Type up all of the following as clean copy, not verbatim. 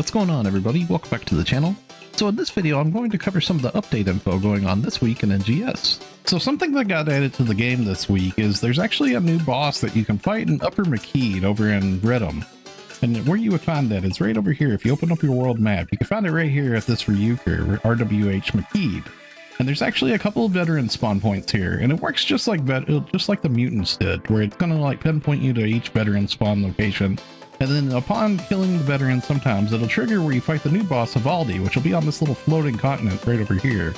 What's going on, everybody? Welcome back to the channel. So in this video, I'm going to cover some of the update info going on this week in NGS. So something that got added to the game this week is there's actually a new boss that you can fight in Upper McKeed over in Retem. And where you would find that is right over here. If you open up your world map, you can find it right here at this Ryuker, RWH McKeed. And there's actually a couple of veteran spawn points here, and it works just like the mutants did, where it's gonna like pinpoint you to each veteran spawn location. And then upon killing the veteran, sometimes it'll trigger where you fight the new boss, Halvaldi, which will be on this little floating continent right over here.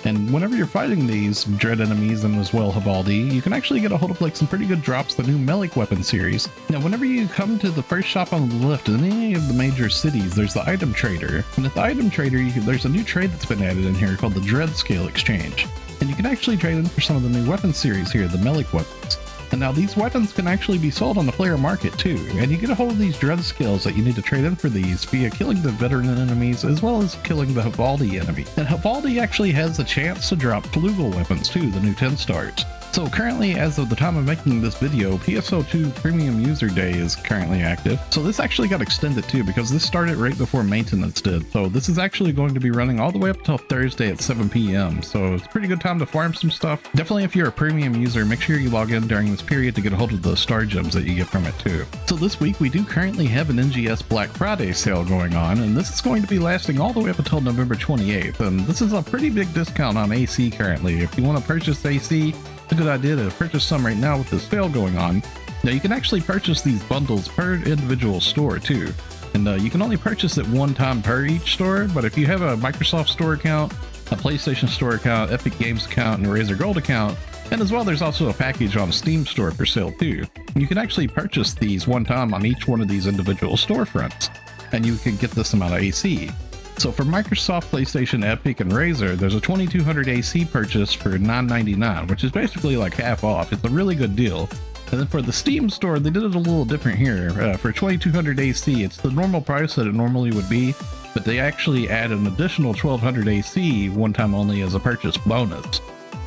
And whenever you're fighting these dread enemies and as well Halvaldi, you can actually get a hold of like some pretty good drops, the new Melek weapon series. Now, whenever you come to the first shop on the left in any of the major cities, there's the item trader. And at the item trader, there's a new trade that's been added in here called the Dread Scale Exchange. And you can actually trade in for some of the new weapon series here, the Melek weapons. And now these weapons can actually be sold on the player market too, and you get a hold of these dread skills that you need to trade in for these via killing the veteran enemies as well as killing the Halvaldi enemy. And Halvaldi actually has a chance to drop flugel weapons too, the new 10 stars. So currently, as of the time of making this video, PSO2 Premium User Day is currently active. So this actually got extended too, because this started right before maintenance did. So this is actually going to be running all the way up until Thursday at 7 p.m. So it's a pretty good time to farm some stuff. Definitely if you're a premium user, make sure you log in during this period to get a hold of the star gems that you get from it too. So this week we do currently have an NGS Black Friday sale going on, and this is going to be lasting all the way up until November 28th. And this is a pretty big discount on AC currently. If you want to purchase AC, it's a good idea to purchase some right now with this sale going on. Now you can actually purchase these bundles per individual store too, and you can only purchase it one time per each store. But if you have a Microsoft Store account, a PlayStation Store account, Epic Games account, and a Razer Gold account, and as well there's also a package on Steam Store for sale too. You can actually purchase these one time on each one of these individual storefronts, and you can get this amount of AC. So for Microsoft, PlayStation, Epic, and Razer, there's a 2200 AC purchase for $9.99, which is basically like half off. It's a really good deal. And then for the Steam store, they did it a little different here. For 2200 AC, it's the normal price that it normally would be, but they actually add an additional 1200 AC one time only as a purchase bonus.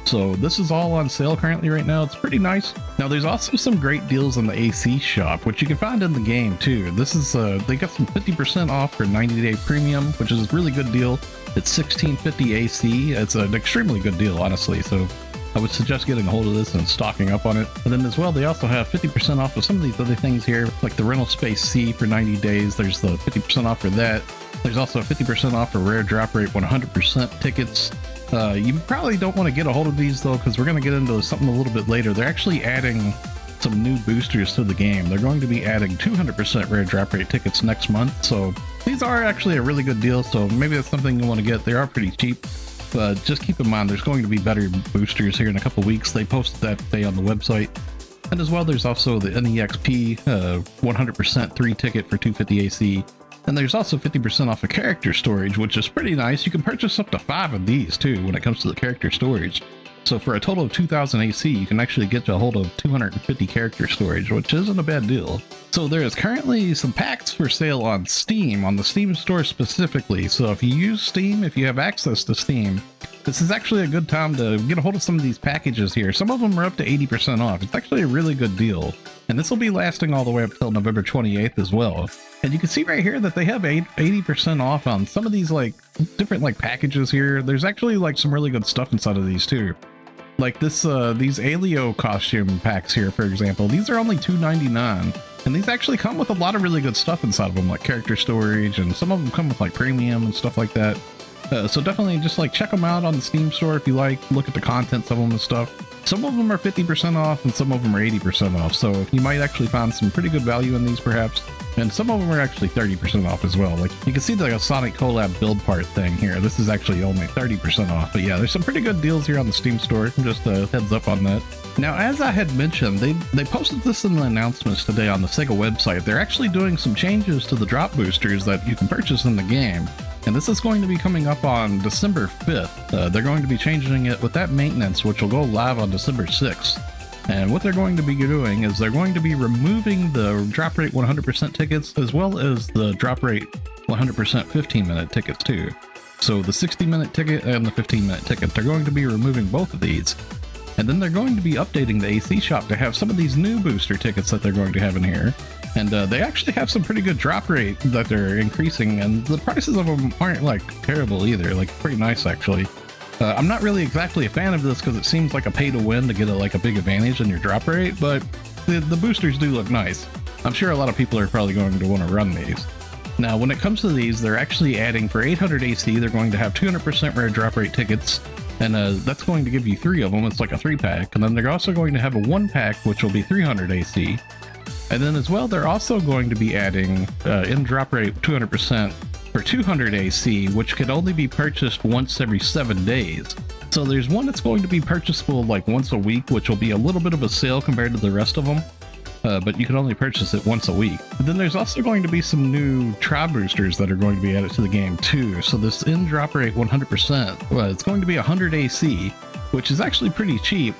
So this is all on sale currently right now. It's pretty nice. Now there's also some great deals in the AC shop, which you can find in the game too. This is they got some 50% off for 90-day premium, which is a really good deal. It's $16.50 AC. It's an extremely good deal, honestly. So I would suggest getting a hold of this and stocking up on it. And then as well, they also have 50% off of some of these other things here, like the rental space C for 90 days. There's the 50% off for that. There's also 50% off for rare drop rate 100% tickets. You probably don't want to get a hold of these though, because we're going to get into something a little bit later. They're actually adding some new boosters to the game. They're going to be adding 200% rare drop rate tickets next month. So these are actually a really good deal. So maybe that's something you want to get. They are pretty cheap, but just keep in mind there's going to be better boosters here in a couple weeks. They posted that today on the website. And as well, there's also the NEXP 100% 3 ticket for 250 AC. And there's also 50% off of character storage, which is pretty nice. You can purchase up to 5 of these too when it comes to the character storage. So for a total of 2000 AC, you can actually get a hold of 250 character storage, which isn't a bad deal. So there is currently some packs for sale on Steam, on the Steam store specifically. So if you use Steam, if you have access to Steam, this is actually a good time to get a hold of some of these packages here. Some of them are up to 80% off. It's actually a really good deal. And this will be lasting all the way up until November 28th as well. And you can see right here that they have 80% off on some of these like different like packages here. There's actually like some really good stuff inside of these too. Like this, these Alio costume packs here, for example, these are only $2.99. And these actually come with a lot of really good stuff inside of them, like character storage, and some of them come with like premium and stuff like that. So definitely just like check them out on the Steam store if you like, look at the contents of them and stuff. Some of them are 50% off and some of them are 80% off. So you might actually find some pretty good value in these perhaps. And some of them are actually 30% off as well. Like you can see the Sonic Colab build part thing here. This is actually only 30% off. But yeah, there's some pretty good deals here on the Steam store. Just a heads up on that. Now, as I had mentioned, they posted this in the announcements today on the SEGA website. They're actually doing some changes to the drop boosters that you can purchase in the game. And this is going to be coming up on December 5th. They're going to be changing it with that maintenance, which will go live on December 6th. And what they're going to be doing is they're going to be removing the drop rate 100% tickets as well as the drop rate 100% 15-minute tickets too. So the 60-minute ticket and the 15-minute ticket, they're going to be removing both of these. And then they're going to be updating the AC shop to have some of these new booster tickets that they're going to have in here. And they actually have some pretty good drop rate that they're increasing, and the prices of them aren't like terrible either, like pretty nice actually. I'm not really exactly a fan of this because it seems like a pay to win to get a big advantage in your drop rate, but the boosters do look nice. I'm sure a lot of people are probably going to want to run these. Now, when it comes to these, they're actually adding for 800 AC, they're going to have 200% rare drop rate tickets, and that's going to give you 3 of them. It's like a 3-pack, and then they're also going to have a 1-pack, which will be 300 AC. And then as well, they're also going to be adding in drop rate 200% for 200 AC, which can only be purchased once every 7 days. So there's one that's going to be purchasable like once a week, which will be a little bit of a sale compared to the rest of them. But you can only purchase it once a week. And then there's also going to be some new tribe boosters that are going to be added to the game too. So this in drop rate 100%, it's going to be 100 AC, which is actually pretty cheap,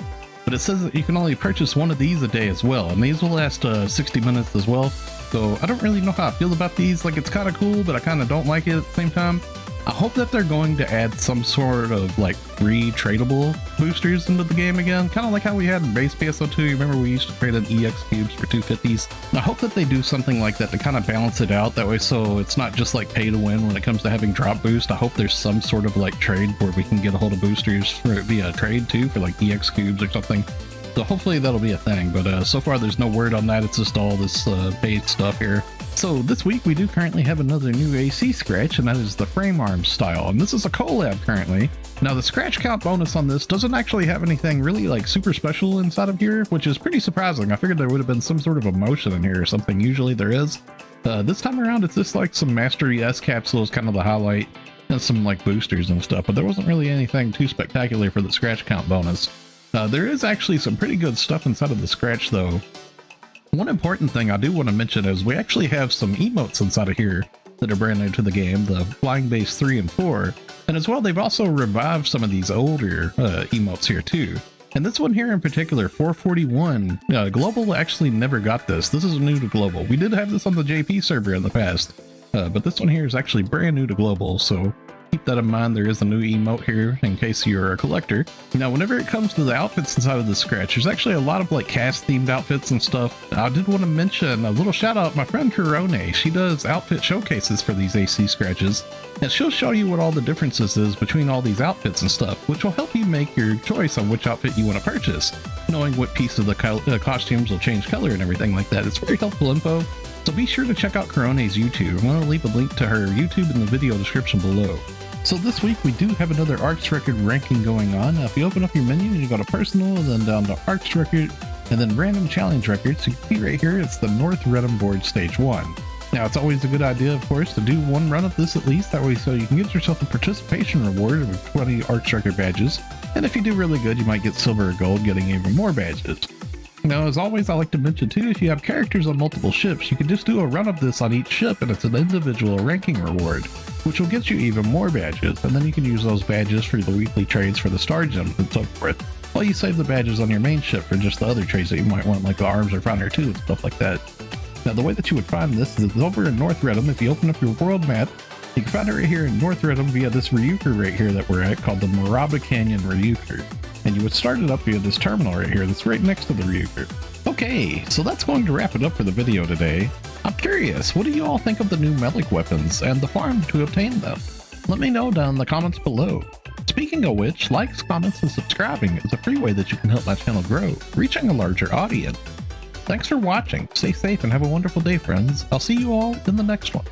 but it says that you can only purchase one of these a day as well. And these will last 60 minutes as well. So I don't really know how I feel about these. Like, it's kind of cool, but I kind of don't like it at the same time. I hope that they're going to add some sort of like free tradable boosters into the game again, kind of like how we had in base PSO2. You remember we used to trade in EX cubes for 250s? I hope that they do something like that to kind of balance it out that way, so it's not just like pay to win when it comes to having drop boost. I hope there's some sort of like trade where we can get a hold of boosters for via trade too, for like EX cubes or something. So hopefully that'll be a thing, but so far there's no word on that. It's just all this bait stuff here. So this week we do currently have another new AC scratch, and that is the frame arm style, and this is a collab currently. Now the scratch count bonus on this doesn't actually have anything really like super special inside of here, which is pretty surprising. I figured there would have been some sort of emotion in here or something. Usually there is. This time around it's just like some Mastery S capsules, kind of the highlight, and some like boosters and stuff, but there wasn't really anything too spectacular for the scratch count bonus. There is actually some pretty good stuff inside of the scratch though. One important thing I do want to mention is we actually have some emotes inside of here that are brand new to the game, the Flying Base 3 and 4, and as well they've also revived some of these older emotes here too. And this one here in particular, 441, Global actually never got this. This is new to Global. We did have this on the JP server in the past, but this one here is actually brand new to Global, so keep that in mind. There is a new emote here in case you're a collector. Now, whenever it comes to the outfits inside of the scratch, there's actually a lot of like cast themed outfits and stuff. I did want to mention a little shout out, my friend Corone. She does outfit showcases for these AC scratches, and she'll show you what all the differences is between all these outfits and stuff, which will help you make your choice on which outfit you want to purchase. Knowing what piece of the costumes will change color and everything like that, it's very helpful info. So be sure to check out Corone's YouTube. I'm going to leave a link to her YouTube in the video description below. So this week we do have another Arks record ranking going on. Now if you open up your menu and you go to personal and then down to Arks record and then random challenge records, you can see right here it's the North Retem board stage 1. Now it's always a good idea, of course, to do one run of this at least, that way so you can get yourself a participation reward of 20 Arks record badges, and if you do really good you might get silver or gold, getting even more badges. Now, as always, I like to mention too, if you have characters on multiple ships, you can just do a run of this on each ship and it's an individual ranking reward, which will get you even more badges, and then you can use those badges for the weekly trades for the star gems and so forth, while you save the badges on your main ship for just the other trades that you might want, like the arms or finder 2 and stuff like that. Now, the way that you would find this is over in North Retem. If you open up your world map, you can find it right here in North Retem via this Ryuker right here that we're at, called the Maraba Canyon Ryuker. And you would start it up via this terminal right here that's right next to the Ryuker. Okay, so that's going to wrap it up for the video today. I'm curious, what do you all think of the new Melek weapons and the farm to obtain them? Let me know down in the comments below. Speaking of which, likes, comments, and subscribing is a free way that you can help my channel grow, reaching a larger audience. Thanks for watching, stay safe, and have a wonderful day, friends. I'll see you all in the next one.